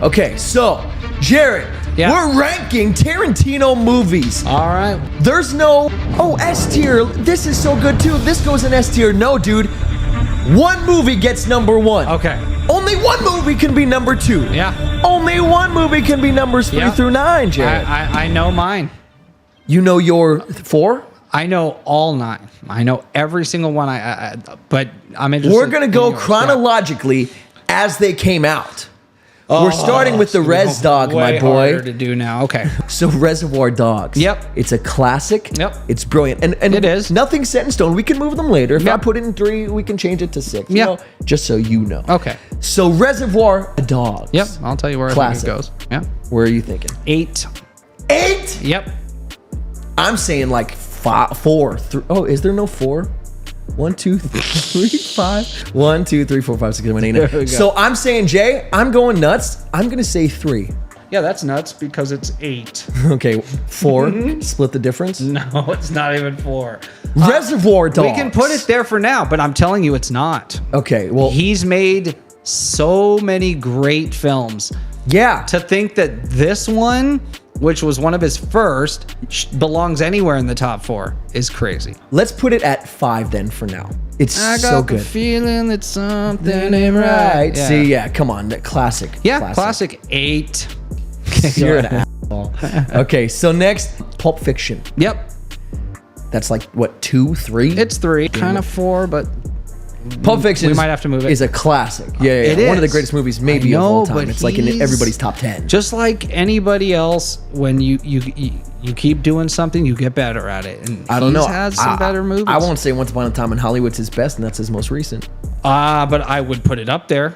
Okay, so Jared, we're ranking Tarantino movies. All right. There's no, S tier. This is so good too. This goes in S tier. No, dude. One movie gets number 1. Okay. Only one movie can be number 2. Yeah. Only one movie can be numbers 3 through 9, Jared. I know mine. You know your 4? I know all 9. I know every single one. But I'm interested. We're gonna go chronologically as they came out. We're starting with the Res Dog, my boy. Harder to do now. Okay. So Reservoir Dogs. Yep. It's a classic. Yep. It's brilliant. And it is. Nothing's set in stone. We can move them later. If I Yep. put it in 3, we can change it to 6. You Yep. know, just so you know. Okay. So Reservoir Dogs. Yep. I'll tell you where Classic. it goes. Yeah. Where are you thinking? 8. 8? Yep. I'm saying like 4. Is there no 4? 1, 2, 3, 5. 1, 2, 3, 4, 5, 6, 7, 8, 9. So I'm saying, Jay, I'm going nuts. I'm gonna say 3. Yeah, that's nuts because it's 8. Okay, 4. Split the difference. No, it's not even 4. Reservoir Dogs. We can put it there for now, but I'm telling you, it's not. Okay, well, He's made so many great films. yeah. To think that this one, which was one of his first, belongs anywhere in the top 4 is crazy. Let's put it at 5 then for now. It's so good. The feeling that something ain't right. Yeah. See, yeah, come on, that classic. Yeah, classic 8. You're an asshole. Okay, so next, Pulp Fiction. Yep, That's like what, 2, 3? it's 3, kind of 4, but Pulp Fiction. we might have to move it. Is a classic. Yeah, It one of the is. greatest movies maybe I of all know, time. but It's like in he's- everybody's top 10. just like anybody else. When you keep doing something, you get better at it. And I don't know. He's had some better movies. I won't say Once Upon a Time in Hollywood's his best, and that's his most recent. But I would put it up there.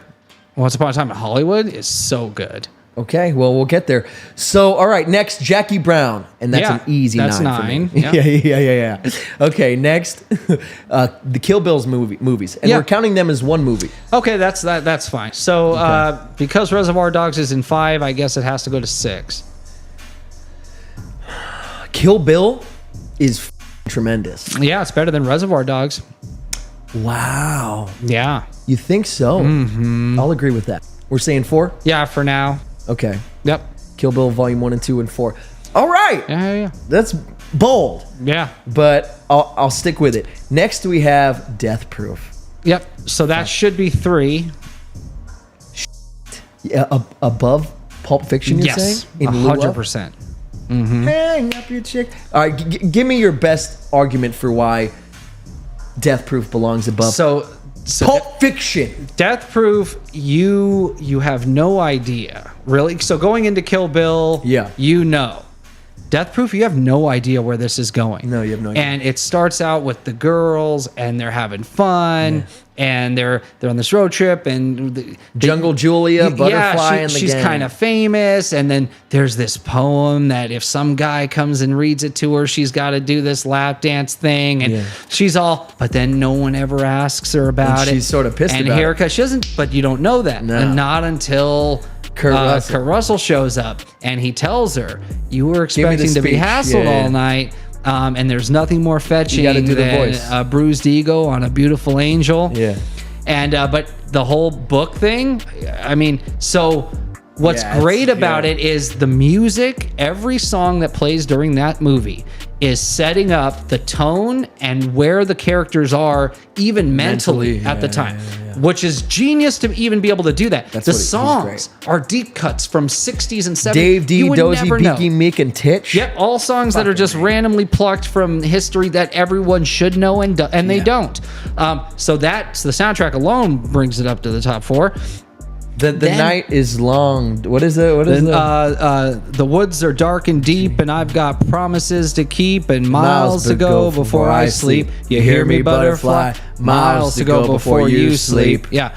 Once Upon a Time in Hollywood is so good. Okay, well, we'll get there. So, all right, next, Jackie Brown. And that's an easy that's 9 for 9. me. Yeah. Yeah. Okay, next, the Kill Bill's movies. And we're counting them as one movie. Okay, that's fine. So because Reservoir Dogs is in 5, I guess it has to go to 6. Kill Bill is tremendous. Yeah, it's better than Reservoir Dogs. Wow. Yeah. You think so? Mm-hmm. I'll agree with that. We're saying 4? Yeah, for now. Okay. Yep. Kill Bill Volume 1 and 2 and 4. All right. Yeah. That's bold. Yeah. But I'll stick with it. Next, we have Death Proof. Yep. So that should be 3. Yeah, above Pulp Fiction, you're Yes. saying? 100%. Hang up your chick. All right, give me your best argument for why Death Proof belongs above So Pulp Fiction. Death Proof, you have no idea, really. So going into Kill Bill, you know. Death Proof, you have no idea where this is going. No, you have no idea. And it starts out with the girls, and they're having fun, and they're on this road trip, and Jungle Julia, Butterfly, and the she's gang. kind of famous, and then there's this poem that if some guy comes and reads it to her, she's got to do this lap dance thing, and she's all, but then no one ever asks her about it. She's sort of pissed and about haircut, she doesn't, but you don't know that, No. and not until Kurt Russell shows up, and he tells her, "You were expecting to be hassled all night." And there's nothing more fetching than a bruised ego on a beautiful angel. Yeah. And but the whole book thing, I mean, so what's great about it is the music. Every song that plays during that movie is setting up the tone and where the characters are, even mentally at the time, which is genius to even be able to do that. The songs are deep cuts from 60s and 70s. Dave D, Dozy, Beaky, Meek, and Titch. Yep, all songs that are just randomly plucked from history that everyone should know and they don't. So that's the soundtrack alone brings it up to the top 4. The night is long. What is it? The woods are dark and deep, and I've got promises to keep, and miles to go before I sleep. You hear me, butterfly? Miles to go before you sleep. Yeah,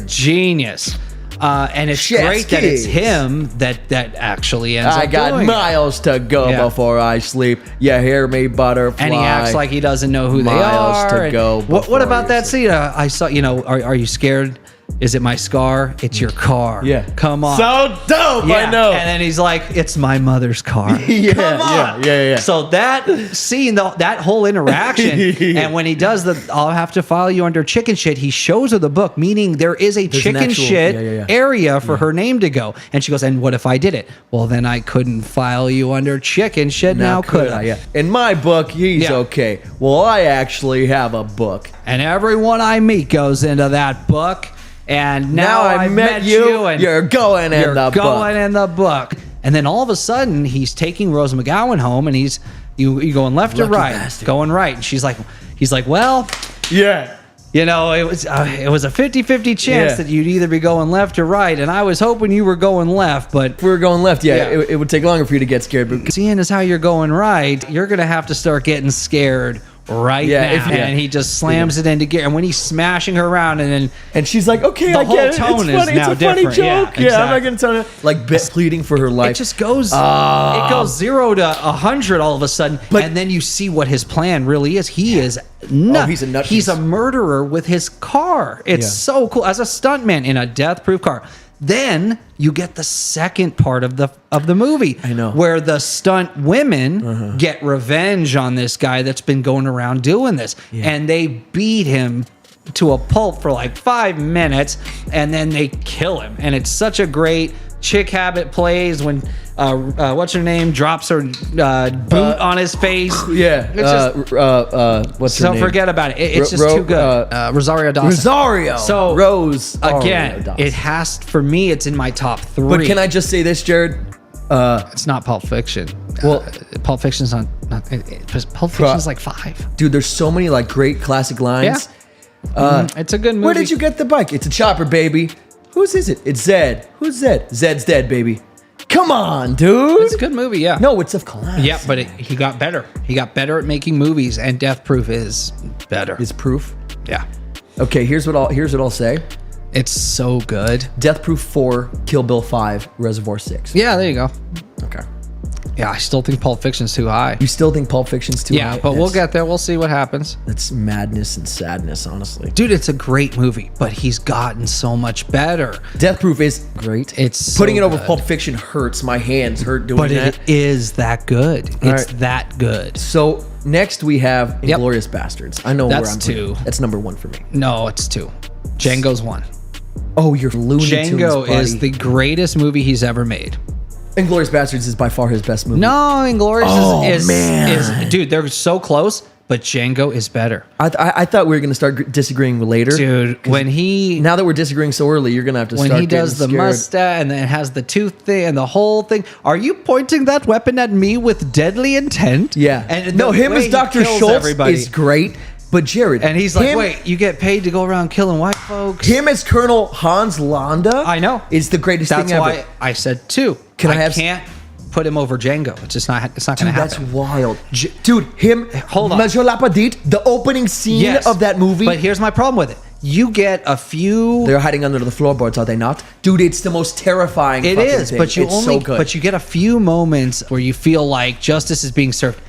genius. And it's great that it's him that actually ends up doing I got miles to go before I sleep. You hear me, butterfly? And he acts like he doesn't know who they are. Miles to go. What about that scene? I saw. Are you scared? Is it my scar? It's your car. Yeah. Come on. So dope. Yeah. I know. And then he's like, it's my mother's car. Yeah, Come on. yeah. So that scene, that whole interaction, and when he does I'll have to file you under chicken shit, he shows her the book, meaning there is a There's chicken an actual- shit area for her name to go. And she goes, and what if I did it? Well, then I couldn't file you under chicken shit. Now could I? Yeah. In my book, he's Yeah. okay. Well, I actually have a book. And everyone I meet goes into that book. And now I met you, and you're going in the book. in the book. And then all of a sudden, he's taking Rose McGowan home, and you going left or Lucky right? bastard. Going right. And he's like, well, Yeah. you know, it was a 50-50 chance Yeah. that you'd either be going left or right, and I was hoping you were going left, but If we were going left, Yeah. it would take longer for you to get scared. But seeing as how you're going right, you're gonna have to start getting scared right now. And he just slams it into gear, and when he's smashing her around, and then she's like, okay, The I get whole it. tone It's is funny. now It's a funny different. joke. Yeah, Yeah, I'm not exactly. going to tell you. Like, pleading for her life. it just goes it goes 0 to 100 all of a sudden, But- and then you see what his plan really is. He is nuts. he's a nutcase. He's a murderer with his car. It's Yeah. so cool as a stuntman in a death-proof car. Then you get the second part of the movie. I know. Where the stunt women get revenge on this guy that's been going around doing this. Yeah. And they beat him to a pulp for like 5 minutes, and then they kill him. And it's such a great Chick Habit plays when what's her name drops her boot on his face. Yeah. It's just, What's her don't name? forget about it. It's just too good. Rosario Dawson. Rosario. So Rose. again, Dawson. it has for me. It's in my top 3. But can I just say this, Jared? It's not Pulp Fiction. Well- Pulp Fiction's not. Pulp Fiction's like 5. Dude, there's so many like great classic lines. It's a good movie. Where did you get the bike? It's a chopper, baby. Whose is it? It's Zed. Who's Zed? Zed's dead, baby. Come on, dude. It's a good movie. Yeah. No, it's a class. Yeah, but he got better. He got better at making movies, and Death Proof is better. It's proof. Yeah. Okay, here's what I'll say. It's so good. Death Proof 4, Kill Bill 5, Reservoir 6. Yeah, there you go. Okay. Yeah, I still think Pulp Fiction's too high. You still think Pulp Fiction's too high? Yeah, but we'll get there. We'll see what happens. That's madness and sadness, honestly. Dude, it's a great movie, but he's gotten so much better. Death Proof is great. It's so putting it over good. Pulp Fiction hurts. My hands hurt doing But that. it is that good. All It's right. that good. So next we have Yep. Inglourious Basterds. I know That's where I'm putting 2. it. That's number 1 for me. No, it's 2. Django's 1. Oh, you're Looney Django Tunes, is buddy. the greatest movie he's ever made. Inglourious Basterds is by far his best movie. No, Inglourious Oh, is man. dude, they're so close, but Django is better. I thought we were going to start disagreeing later. Dude, when he Now that we're disagreeing so early, you're going to have to when start he does the getting scared. mustache and then has the tooth thing and the whole thing. Are you pointing that weapon at me with deadly intent? Yeah. And no, the him way as he Dr. kills Schultz everybody. is great. But Jared. And he's like, him, wait, you get paid to go around killing white folks? Him as Colonel Hans Landa. I know. Is the greatest That's thing ever. why I said 2. Can I have- can't put him over Django. It's just not. It's not going Dude, to that's happen. wild. Dude, him. Hold on. Monsieur Lapadite, the opening scene Yes. of that movie. But here's my problem with it. You get a few. They're hiding under the floorboards, are they not? Dude, it's the most terrifying It fucking is, thing. but you It's only. so good. But you get a few moments where you feel like justice is being served.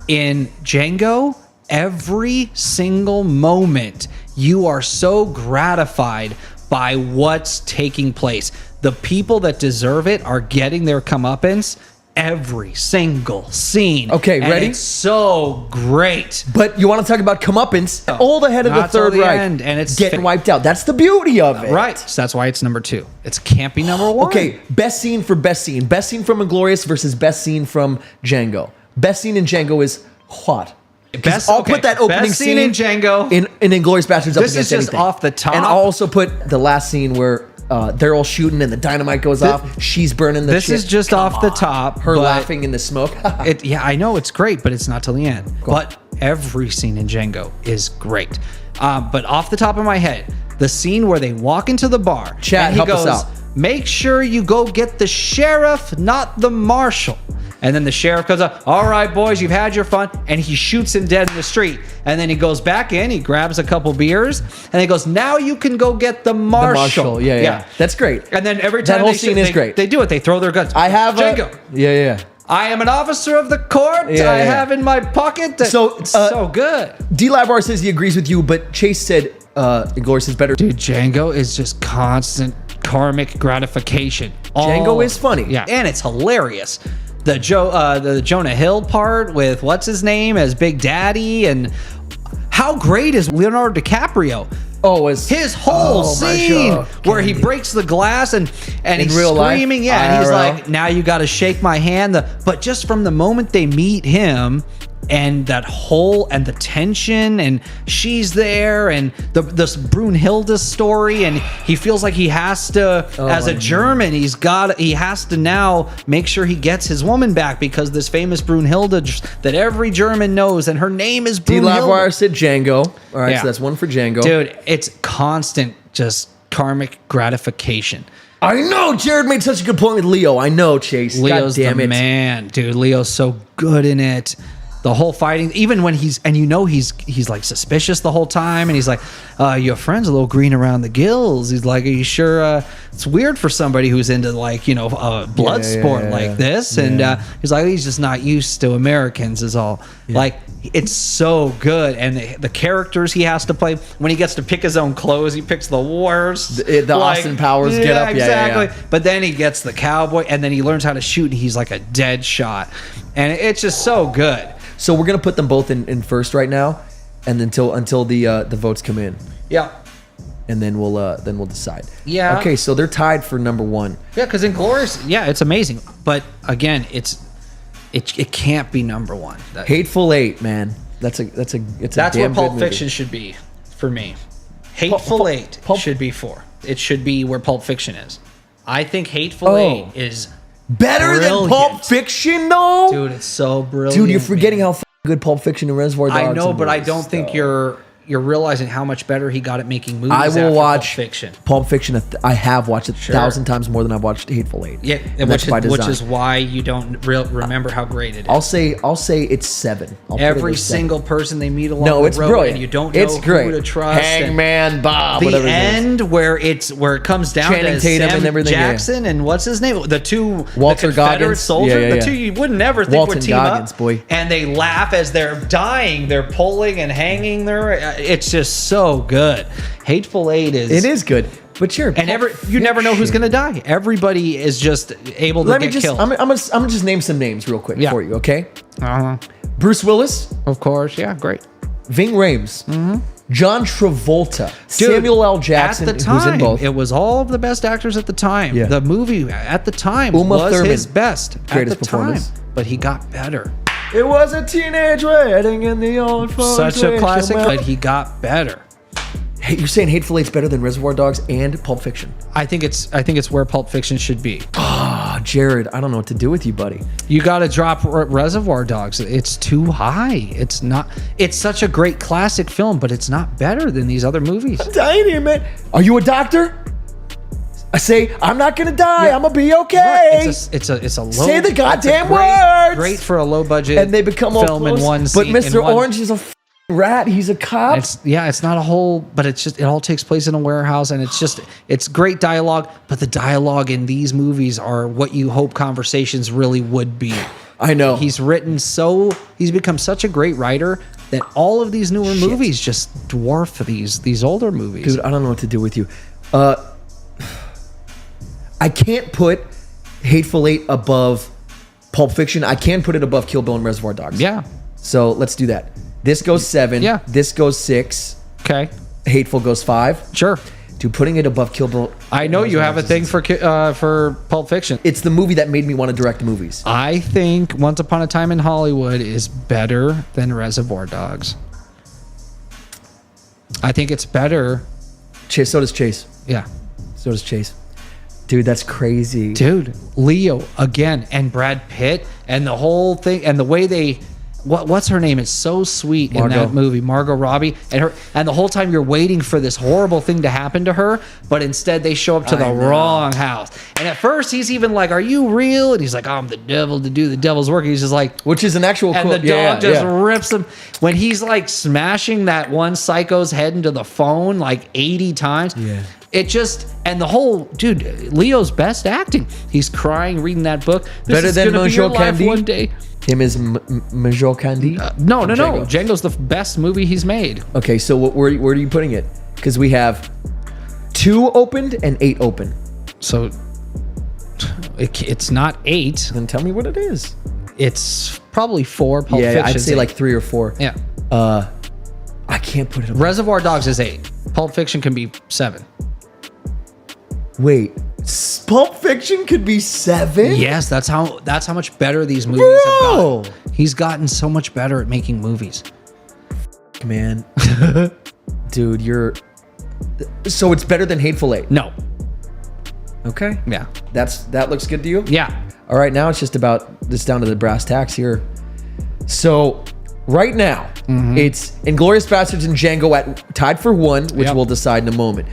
In Django, every single moment, you are so gratified by what's taking place. The people that deserve it are getting their comeuppance every single scene. Okay, And ready? It's so great. But you want to talk about comeuppance? All the head of the Not till Third the Reich end, and it's getting wiped out. That's the beauty of it. Right. So that's why it's number 2. It's can't be number 1. Okay, best scene for best scene. Best scene from Inglourious versus best scene from Django. Best scene in Django is what? 'Cause I'll put that opening best scene in Django. in Inglourious Basterds up This is against just anything. off the top. And I'll also put the last scene where they're all shooting and the dynamite goes off. She's burning the This shit. is just Come off the on. top, Her but- laughing in the smoke. Yeah, I know it's great, but it's not till the end. But every scene in Django is great. But off the top of my head, the scene where they walk into the bar, Chad, and he help us goes, out. "Make sure you go get the sheriff, not the marshal." And then the sheriff comes up, "All right, boys, you've had your fun," and he shoots him dead in the street. And then he goes back in, he grabs a couple beers, and he goes, "Now you can go get the The marshal." Marshal. Yeah. That's great. And then every That time whole they scene shoot- is they- great. They do it. They throw their guns. I have Django. Yeah. I am an officer of the court. Yeah, I yeah. have in my pocket. So, It's so good. D. Lavar says he agrees with you, but Chase said Inglourious is better. Dude, Django is just constant karmic gratification. Django is funny. Yeah, and it's hilarious. The Jonah Hill part with what's his name as Big Daddy, and how great is Leonardo DiCaprio? Oh, it's His whole scene where he breaks the glass and he's real screaming, life? and he's IRL? like, "Now you got to shake my hand." But just from the moment they meet him, and that whole and the tension, and she's there, and this Brunhilde story, and he feels like he has to, as a German, he has to now make sure he gets his woman back, because this famous Brunhilde that every German knows, and her name is D. Brunhilde. Lavwire said Django. All right, Yeah. so that's one for Django. Dude, it's constant just karmic gratification. I know Jared made such a good point with Leo. I know, Chase. Leo's God damn the it. man, dude. Leo's so good in it. The whole fighting, even when he's like suspicious the whole time, and he's like, your friend's a little green around the gills. He's like, are you sure? It's weird for somebody who's into like, blood sport like this. And he's like, he's just not used to Americans is all. Like, it's so good. And the characters he has to play, when he gets to pick his own clothes, he picks the worst. The Austin Powers get up. Exactly. Yeah. But then he gets the cowboy, and then he learns how to shoot, and he's like a dead shot. And it's just so good. So we're gonna put them both in first right now, and until the votes come in, Yeah. and then we'll decide. Yeah. Okay, so they're tied for number one. Yeah, because Inglourious, it's amazing. But again, it can't be number one. Hateful Eight, man. That's a That's damn where Pulp good movie. Fiction should be for me. Hateful Eight should be 4. It should be where Pulp Fiction is. I think Hateful Eight is better brilliant. than Pulp Fiction, though. Dude, it's so brilliant. Dude, you're forgetting how good Pulp Fiction and Reservoir Dogs. I know, but I is, don't think though. you're realizing how much better he got at making movies. I will after watch Pulp Fiction. Pulp Fiction. I have watched it 1,000 times more than I've watched Hateful Eight. Yeah, and that's by design. which is why you don't remember how great it is. I'll say it's 7. I'll put it Every at 7. single person they meet along No, the it's road, brilliant. and you don't know It's great. who to trust. Hangman Bob. The whatever his name is. end where it comes down Channing to Tatum Sam and everything, yeah. Jackson and what's his name? The two Walter the Confederate Goggins. soldiers. Yeah, The yeah. two you would never think Walton would team Goggins, up. boy. And they laugh as they're dying. They're pulling and hanging. It's just so good. Hateful Eight is. It is good, but sure. And you never know who's gonna die. Everybody is just able to get killed. I'm gonna just name some names real quick for you, okay? Bruce Willis, Of course, yeah, great. Ving Rhames, John Travolta, Dude, Samuel L. Jackson, at the time, who's in both. it was all of the best actors at the time. Yeah. The movie at the time Uma was Thurman, his best greatest at the time, performance. but he got better. It was a teenage wedding in the old folks' Such a wish classic, well. but he got better. Hey, you're saying Hateful Eight's better than Reservoir Dogs and Pulp Fiction? I think it's where Pulp Fiction should be. Ah, Jared, I don't know what to do with you, buddy. You got to drop Reservoir Dogs. It's too high. It's not. It's such a great classic film, but it's not better than these other movies. I'm dying here, man. Are you a doctor? I say, I'm not gonna die. I'm gonna be okay. Right. It's a low. Say the it's a goddamn great, words. Great for a low budget. And they become all film close. in one But scene. Mr. Orange is a rat. He's a cop. It's not a whole, but it all takes place in a warehouse, and it's great dialogue. But the dialogue in these movies are what you hope conversations really would be. I know. He's become such a great writer that all of these newer movies just dwarf these older movies. Dude, I don't know what to do with you. I can't put Hateful Eight above Pulp Fiction. I can put it above Kill Bill and Reservoir Dogs. Yeah. So let's do that. This goes 7. Yeah. This goes 6. Okay. Hateful goes 5. Sure. Dude, putting it above Kill Bill. I know you have a thing for Pulp Fiction. It's the movie that made me want to direct movies. I think Once Upon a Time in Hollywood is better than Reservoir Dogs. I think it's better. Chase, so does Chase. Yeah. So does Chase. Dude, that's crazy. Dude, Leo again, and Brad Pitt, and the whole thing, and the way they, what's her name? It's so sweet in that movie, Margot Robbie, and the whole time you're waiting for this horrible thing to happen to her, but instead they show up to the wrong house. And at first he's even like, "Are you real?" And he's like, "I'm the devil to do the devil's work." He's just like, which is an actual. And the dog just rips him when he's like smashing that one psycho's head into the phone like 80 times. Yeah. It just, and the whole, dude, Leo's best acting. He's crying, reading that book. Better than Monsieur Candy? One day. Him is Major Candy? No. Django's the best movie he's made. Okay, so where are you putting it? Because we have 2 opened and 8 open. So it's not 8. Then tell me what it is. It's probably 4. Pulp Fiction. I'd say like 3 or 4. Yeah. I can't put it up. Reservoir Dogs is 8. Pulp Fiction can be 7. Wait, Pulp Fiction could be 7? Yes, that's how much better these movies have Bro! gotten. He's gotten so much better at making movies. Man. Dude, you're... So it's better than Hateful Eight? No. Okay. Yeah. That looks good to you? Yeah. All right, now it's just about this down to the brass tacks here. So right now, it's Inglourious Basterds and Django tied for 1, which we'll decide in a moment.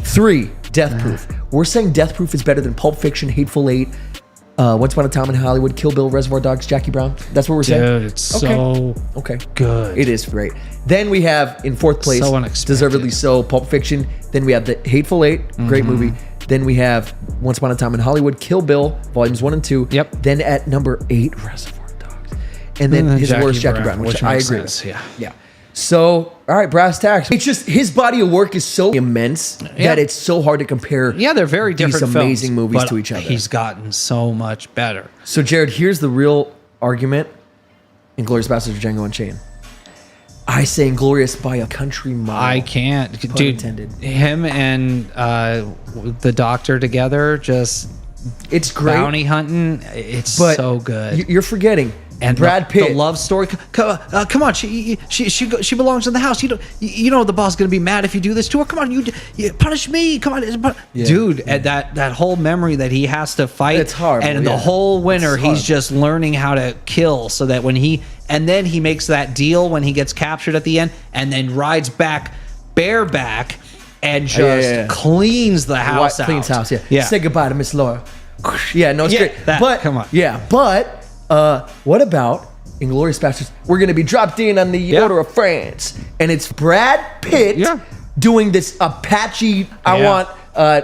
3, Death Proof. We're saying Death Proof is better than Pulp Fiction, Hateful Eight, Once Upon a Time in Hollywood, Kill Bill, Reservoir Dogs, Jackie Brown. That's what we're saying? Dude, it's so good. It is great. Then we have in 4th place, So unexpected. deservedly so, Pulp Fiction. Then we have the Hateful Eight, great movie. Then we have Once Upon a Time in Hollywood, Kill Bill, volumes 1 and 2. Yep. Then at number 8, Reservoir Dogs. And then his worst, Jackie Brown, which I makes agree sense, with. Yeah. So, all right, brass tacks. It's just his body of work is so immense that it's so hard to compare. Yeah, they're very different these amazing films, movies but to each other. He's gotten so much better. So, Jared, here's the real argument: Inglourious Basterds, Django Unchained. I say Inglourious by a country mile. I can't, dude. intended. Him and the Doctor together, just It's great, bounty hunting. It's but so good. You're forgetting. And Brad Pitt. the love story. Come on, she belongs in the house. You know the boss is gonna be mad if you do this to her. Come on, you punish me. Come on, dude. And that whole memory that he has to fight. It's horrible, And the whole winter, he's just learning how to kill, so that when he makes that deal when he gets captured at the end, and then rides back bareback and just cleans the house out. Cleans house. Yeah. Say goodbye to Miss Laura. Yeah. No, it's great. But come on. Yeah, but. What about Inglourious Basterds? We're going to be dropped in on the Order of France. And it's Brad Pitt doing this Apache, I want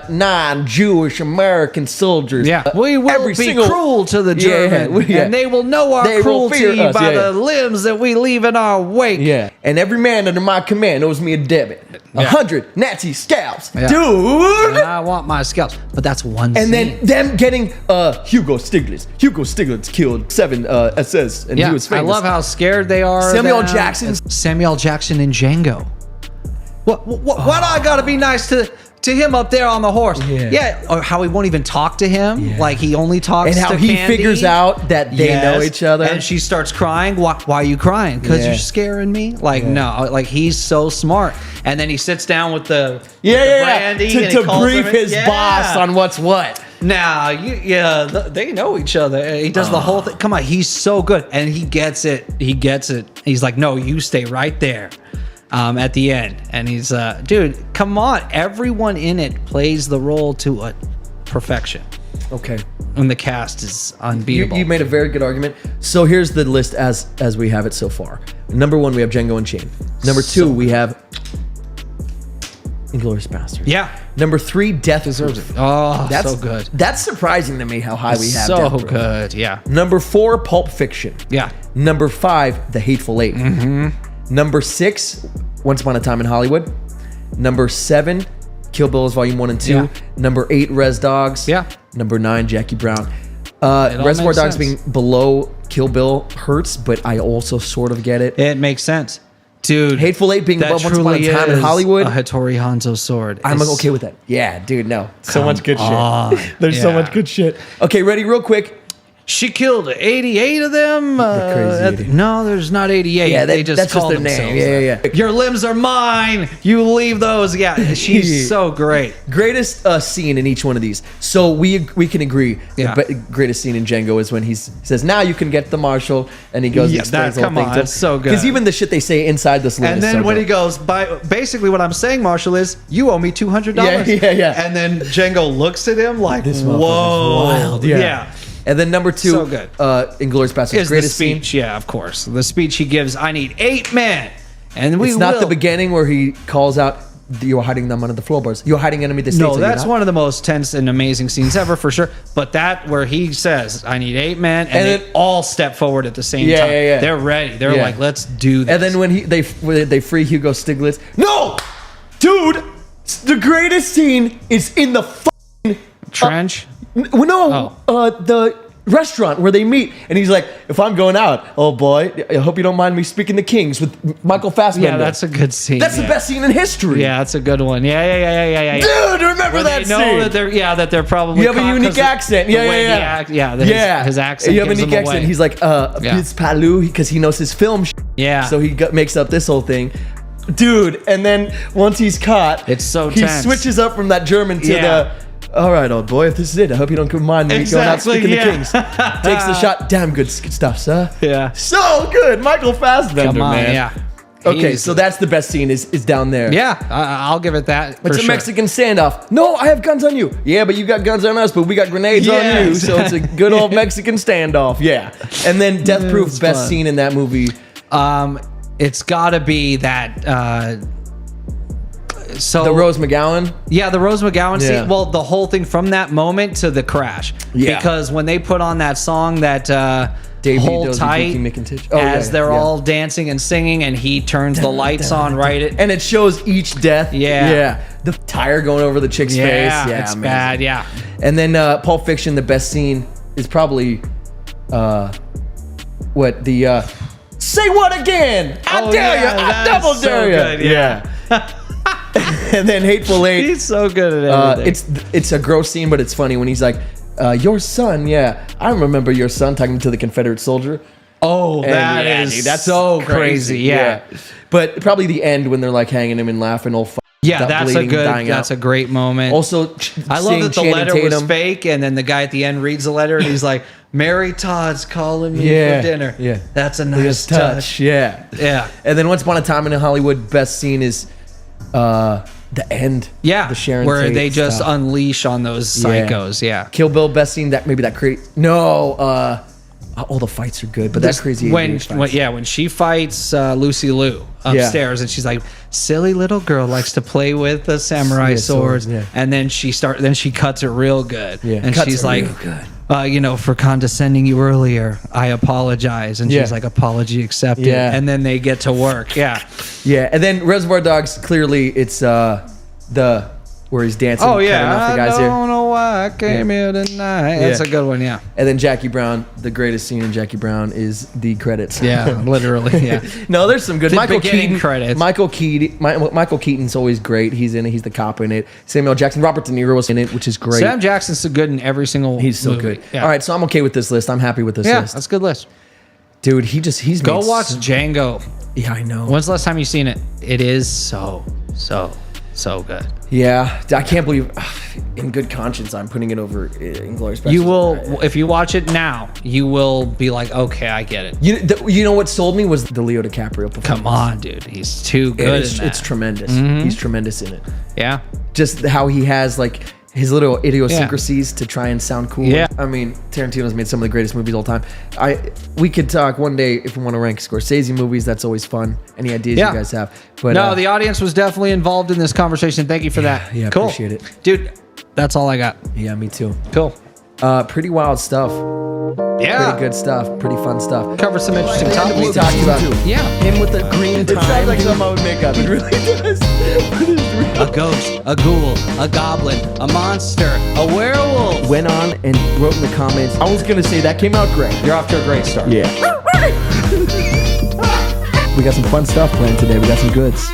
non-Jewish American soldiers. Yeah, we will be cruel to the German, and they will know our cruelty by the limbs that we leave in our wake. Yeah, and every man under my command owes me a debit. 100 Nazi scalps. Dude! And I want my scalps. But that's one and scene. then them getting Hugo Stiglitz. Hugo Stiglitz killed 7 SS, and he was famous. I love how scared they are. Samuel Jackson in Django. What I gotta be nice to him up there on the horse? Or how he won't even talk to him. Like he only talks to Candy. And how he figures out that they know each other. And she starts crying. Why are you crying? Because you're scaring me? Like, no. Like, he's so smart. And then he sits down with the brandy. To brief his boss on what's what. Now, they know each other. He does the whole thing. Come on, he's so good. And he gets it. He's like, no, you stay right there. At the end, and he's dude, come on, everyone in it plays the role to a perfection. Okay, and the cast is unbeatable. You made a very good argument. So here's the list as we have it so far. Number 1, we have Django Unchained. Number 2, we have Inglourious Basterds. Yeah. Number 3, Death deserves Proof. it. Oh, that's so good. That's surprising to me how high we have. So Death Proof. good. Yeah. Number 4, Pulp Fiction. Yeah. Number 5, The Hateful Eight. Number 6, Once Upon a Time in Hollywood. Number 7, Kill Bill Volume 1 and 2. Yeah. Number 8, Res Dogs. Yeah. Number 9, Jackie Brown. Reservoir Dogs being below Kill Bill hurts, but I also sort of get it. It makes sense. Dude. Hateful Eight being above Once Upon a Time in Hollywood. A Hattori Hanzo sword. I'm okay with that. Yeah, dude, no. So much good shit. There's so much good shit. Okay, ready real quick. She killed 88 of them. Crazy. No, there's not 88. Yeah, they just that's call just their name. Yeah. Your limbs are mine. You leave those. Yeah, she's so great. Greatest scene in each one of these. So we can agree. Yeah. But greatest scene in Django is when he says, "Now you can get the marshal," and he goes and explains the whole thing. That's so good. Because even the shit they say inside this limit. And then when he goes, basically what I'm saying, Marshall, is you owe me $200. Yeah. And then Django looks at him like, This whoa, wild. Yeah. And then number 2, So good. Inglourious Basterds. Is the Greatest speech? scene. Yeah, of course. The speech he gives. I need 8 men, and It's not the beginning where he calls out, "You're hiding them under the floorboards. You're hiding enemy the states." No, that's one of the most tense and amazing scenes ever, for sure. But that where he says, "I need 8 men," and they all step forward at the same time. Yeah. They're ready. They're like, "Let's do this." And then when they free Hugo Stiglitz, no. Dude, the greatest scene is in the trench. The restaurant where they meet, and he's like, if I'm going out, oh boy, I hope you don't mind me speaking to Kings with Michael Fassbender. Yeah, that's a good scene. That's the best scene in history. Yeah, that's a good one. Yeah. Dude, remember that scene? That they're probably. You have a unique accent. His accent. You have a unique accent. He's like, it's Palu, because he knows his film. Yeah. So he makes up this whole thing. Dude, and then once he's caught, it's so he tense. switches up from that German to the, all right, old boy, if this is it, I hope you don't mind me going out speaking to Kings. Takes the shot. Damn good stuff, sir. Yeah. So good. Michael Fassbender, man. Yeah. Okay, so that's the best scene is down there. Yeah, I'll give it that. It's a Mexican standoff. No, I have guns on you. Yeah, but you got guns on us, but we got grenades on you. So it's a good old Mexican standoff. Yeah. And then Death Proof, best scene in that movie. It's got to be that. The Rose McGowan. Yeah, the Rose McGowan scene. Well, the whole thing from that moment to the crash. Yeah. Because when they put on that song that Hold Tight, as they're all dancing and singing, and he turns the lights on and it shows each death. Yeah. The tire going over the chick's face. Yeah, it's bad. Yeah. And then Pulp Fiction, the best scene is probably say what again? I dare you. I double dare you. Yeah. And then Hateful Eight. He's so good at everything. It's a gross scene, but it's funny when he's like, your son, I remember your son talking to the Confederate soldier. Oh, that's so crazy. Yeah. But probably the end when they're like hanging him and laughing that's a great moment. Also, I love that the letter was fake, and then the guy at the end reads the letter and he's like, Mary Todd's calling me for dinner. Yeah. That's a nice touch. Yeah. And then Once Upon a Time in Hollywood, best scene is the end. Yeah. The Sharon where Tate they just stuff. unleash on those psychos. Yeah. Kill Bill, best scene, all the fights are good, but that's crazy. When she fights Lucy Liu upstairs, and she's like, silly little girl likes to play with the samurai swords, and then she cuts it real good, and she's like, for condescending you earlier, I apologize, and she's like, apology accepted, and then they get to work. Yeah, and then Reservoir Dogs, clearly it's where he's dancing. Oh yeah, off the guys I don't know why I came here tonight. That's a good one. Yeah. And then Jackie Brown. The greatest scene in Jackie Brown is the credits. Yeah, literally. Yeah. No, there's some good. Michael Keaton credits. Michael Keaton's always great. He's in it. He's the cop in it. Samuel Jackson. Robert De Niro was in it, which is great. Sam Jackson's so good in every single. He's so movie. good. Yeah. All right, so I'm okay with this list. I'm happy with this list. Yeah, that's a good list. Dude, he's go watch Django. Yeah, I know. When's the last time you've seen it? It is so good. Yeah, I can't believe, in good conscience, I'm putting it over Inglourious Basterds. You will, if you watch it now, you will be like, okay, I get it. You know what sold me was the Leo DiCaprio performance. Come on, dude, he's too good. It's tremendous. Mm-hmm. He's tremendous in it. Yeah, just how he has like his little idiosyncrasies to try and sound cool. Yeah, I mean, Tarantino's made some of the greatest movies of all time. We could talk one day if we want to rank Scorsese movies. That's always fun. Any ideas you guys have? But no, the audience was definitely involved in this conversation. Thank you for that. Yeah, cool. Appreciate it, dude. That's all I got. Yeah, me too. Cool. Pretty wild stuff. Yeah. Pretty good stuff. Pretty fun stuff. Covered some interesting topics. We talked about him with the green time. It sounds like something I would make up. It really does. A ghost, a ghoul, a goblin, a monster, a werewolf. Went on and wrote in the comments. I was gonna say that came out great. You're off to a great start. Yeah. We got some fun stuff planned today. We got some goods.